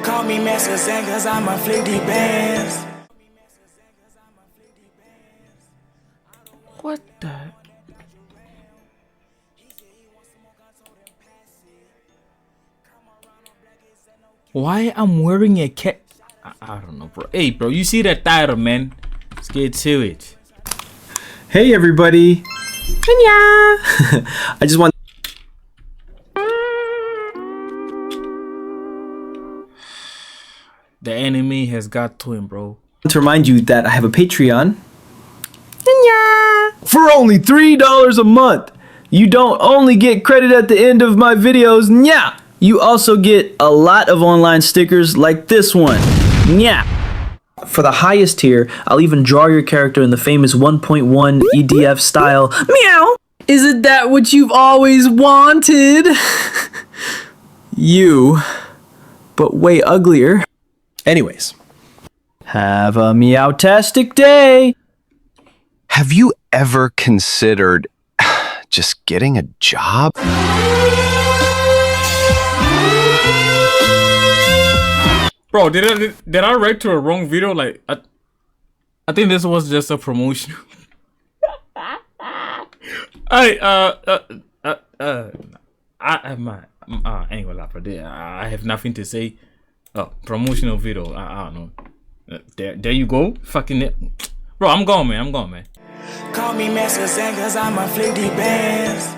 Call me Master Zen cause I'm a flicky bands. What the? Why I'm wearing a cat? I don't know, bro. Hey, bro, you see that title, man? Let's get to it. Hey, everybody. I just want The enemy has got to him, bro. to remind you that I have a Patreon. For only $3 a month, you don't only get credit at the end of my videos, you also get a lot of online stickers like this one. For the highest tier, I'll even draw your character in the famous 1.1 EDF style. Meow! Isn't that what you've always wanted? You, but way uglier. Anyways, have a meow-tastic day. Have you ever considered just getting a job? Bro, did I write to a wrong video? Like, I think this was just a promotion. I have nothing to say. Oh, promotional video. I don't know. There you go. Fucking it. Bro, I'm gone, man. Call me Master Zen cause I'm a flicky bands.